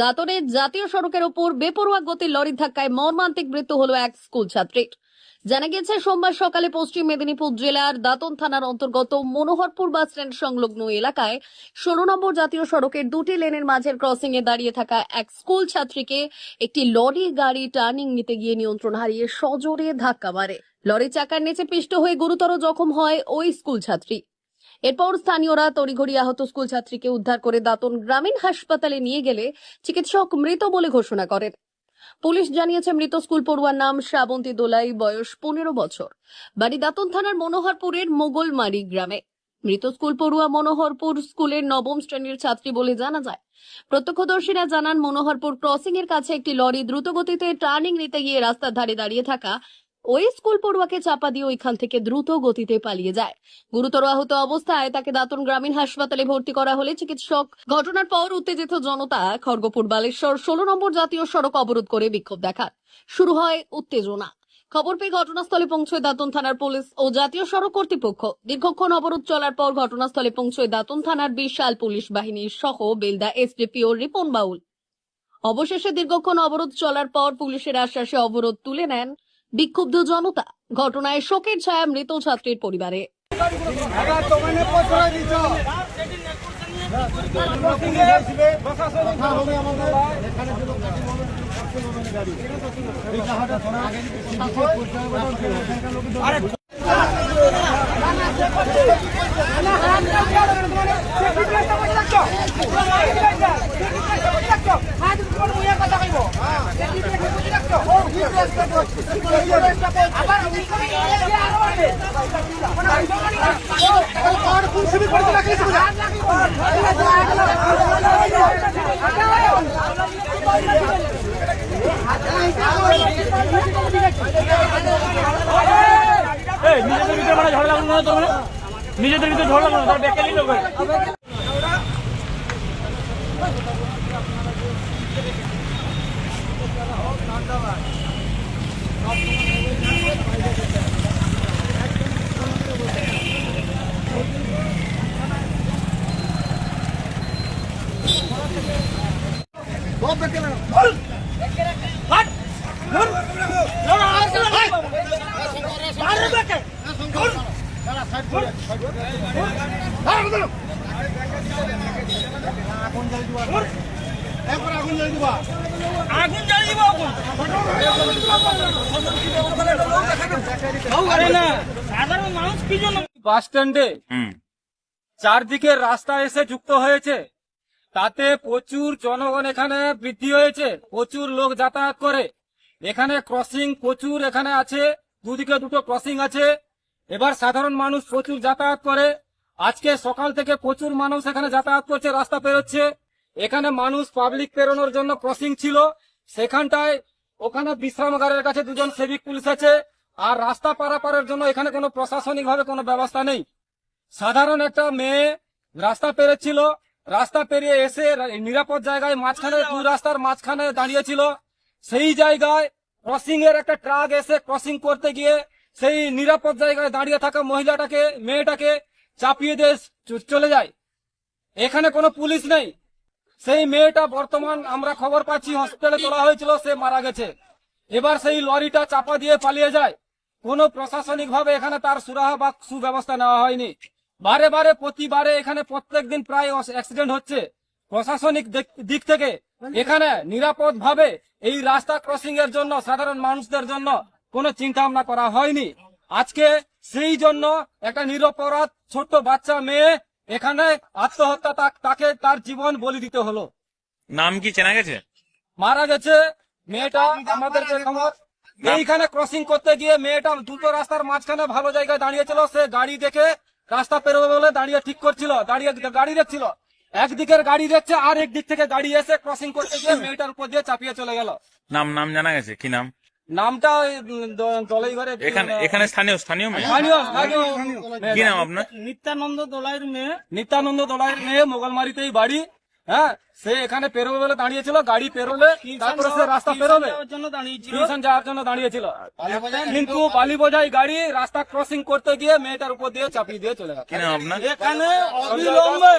দাঁতনের জাতীয় সড়কের ওপর বেপরোয়া গতির লরির ধাক্কায় মর্মান্তিক মৃত্যু হলো এক স্কুল ছাত্রীর। জানা গেছে সোমবার সকালে পশ্চিম মেদিনীপুর জেলার দাঁতন থানার অন্তর্গত মনোহরপুর বাস স্ট্যান্ড সংলগ্ন এলাকায় 16 নম্বর জাতীয় সড়কের দুটি লেনের মাঝের ক্রসিং এ দাঁড়িয়ে থাকা এক স্কুল ছাত্রীকে একটি লরি গাড়ি টার্নিং নিতে গিয়ে নিয়ন্ত্রণ হারিয়ে সজোরে ধাক্কা মারে। লরির চাকার নিচে পিষ্ট হয়ে গুরুতর জখম হয় ওই স্কুল ছাত্রী। এরপর স্থানীয়রা তড়িঘড়ি আহত স্কুল ছাত্রীকে উদ্ধার করে দাঁতন গ্রামীণ হাসপাতালে নিয়ে গেলে চিকিৎসক মৃত বলে ঘোষণা করেন। পুলিশ জানিয়েছে মৃত স্কুল পড়ুয়ার নাম শ্রাবন্তী দোলাই, বয়স 15 বছর, বাড়ি দাঁতন থানার মনোহরপুরের মোগলমারি গ্রামে। মৃত স্কুল পড়ুয়া মনোহরপুর স্কুলের 9ম শ্রেণীর ছাত্রী বলে জানা যায়। প্রত্যক্ষদর্শীরা জানান মনোহরপুর ক্রসিং এর কাছে একটি লরি দ্রুত গতিতে টার্নিং নিতে গিয়ে রাস্তার ধারে দাঁড়িয়ে থাকা ওই স্কুল পড়ুয়াকে চাপা দিয়ে ওইখান থেকে দ্রুত গতিতে পালিয়ে যায়। গুরুতর আহত অবস্থায় তাকে দাঁতন গ্রামীণ হাসপাতালে ভর্তি করা হলে চিকিৎসক ঘটনার পর উত্তেজিত জনতা খড়গপুর বালেশ্বর 16 নম্বর জাতীয় সড়ক অবরোধ করে বিক্ষোভ দেখায়। শুরু হয় উত্তেজনা। খবর পেয়ে ঘটনাস্থলে পৌঁছয় দাঁতন থানার পুলিশ ও জাতীয় সড়ক কর্তৃপক্ষ। দীর্ঘক্ষণ অবরোধ চলার পর ঘটনাস্থলে পৌঁছয় দাঁতন থানার বিশাল পুলিশ বাহিনীর সহ বেলদা এসডিপিও রিপন বাউল। অবশেষে দীর্ঘক্ষণ অবরোধ চলার পর পুলিশের আশ্বাসে অবরোধ তুলে নেন বিক্ষুব্ধ জনতা। ঘটনায় শোকের ছায়া মৃত ছাত্রীর পরিবারে। নিজেদের ভিতরে ঝগড়া করো, তার বেকারি লোক বাস স্ট্যান্ডে চারদিকে রাস্তা এসে যুক্ত হয়েছে, তাতে প্রচুর জনগণ এখানে বৃদ্ধি হয়েছে, প্রচুর লোক যাতায়াত করে। এখানে ক্রসিং প্রচুর এখানে আছে, দুদিকে দুটো ক্রসিং আছে। এবার সাধারণ মানুষ প্রচুর যাতায়াত করে। আজকে সকাল থেকে প্রচুর মানুষ এখানে যাতায়াত করছে, রাস্তা পেরোচ্ছে। এখানে মানুষ পাবলিক পেরোনোর জন্য ক্রসিং ছিল, সেখানটায় ওখানে বিশ্রামাগারের কাছে দুজন সিভিক পুলিশ আছে। আর রাস্তা পারাপারের জন্য এখানে কোনো প্রশাসনিক ভাবে কোনো ব্যবস্থা নেই। সাধারণ একটা মেয়ে রাস্তা পেরোচ্ছিল, রাস্তা পেরিয়ে এসে নিরাপদ জায়গায় মাঝখানে, দুই রাস্তার মাঝখানে দাঁড়িয়েছিল। সেই জায়গায় ক্রসিং এর একটা ট্রাক এসে ক্রসিং করতে গিয়ে সেই নিরাপদ জায়গায় দাঁড়িয়ে থাকা মেয়েটাকে চাপিয়ে দিয়ে চলে যায়। এখানে কোনো পুলিশ নেই। সেই মেয়েটা বর্তমান আমরা খবর পাচ্ছি হসপিটালে তোলা হয়েছিল, সে মারা গেছে। এবার সেই লরিটা চাপা দিয়ে পালিয়ে যায়। কোনো প্রশাসনিক ভাবে এখানে তার সুরাহা বা সুব্যবস্থা নেওয়া হয়নি। প্রতিবারে এখানে প্রত্যেকদিন প্রায় অ্যাক্সিডেন্ট হচ্ছে। প্রশাসনিক দিক থেকে এখানে নিরাপদ ভাবে এই রাস্তা ক্রসিং এর জন্য সাধারণ মানুষদের জন্য কোনো চিন্তা ভাবনা করা হয়নি। আজকে সেই জন্য একটা নিরপরাধ ছোট্ট বাচ্চা মেয়ে এখানে আত্মহত্যা, তাকে তার জীবন বলি দিতে হলো। নাম কি চেনা গেছে? মারা গেছে মেয়েটা। আমাদের যে খবর, এইখানে ক্রসিং করতে গিয়ে মেয়েটা দুটো রাস্তার মাঝখানে ভালো জায়গায় দাঁড়িয়েছিল। সে গাড়ি দেখে রাস্তা পেরোবে বলে দাঁড়িয়ে ঠিক করছিল, গাড়ি দেখছিল। একদিকের গাড়ি দেখছে, আর একদিক থেকে গাড়ি এসে ক্রসিং করতে গিয়ে মেয়েটার উপর দিয়ে চাপিয়ে চলে গেল। নাম জানা গেছে? কি নাম? নামটা ওই দলাই ঘরে এখানে এখানে স্থানীয় মেয়ে কি নাম আপনার? নিত্যানন্দ দোলাইয়ের মেয়ে মোগলমারিতেই বাড়ি। হ্যাঁ, সে এখানে পেরোবে বলে দাঁড়িয়েছিল, গাড়ি পেরোলে তারপরে সে রাস্তা পেরোবে, টিউশন যাওয়ার জন্য দাঁড়িয়েছিল। কিন্তু বালি বোঝাই গাড়ি রাস্তা ক্রসিং করতে গিয়ে মেয়েটার উপর দিয়ে চাপিয়ে দিয়ে চলে গেল। কি নাম আপনার? এখানে অবিলম্বে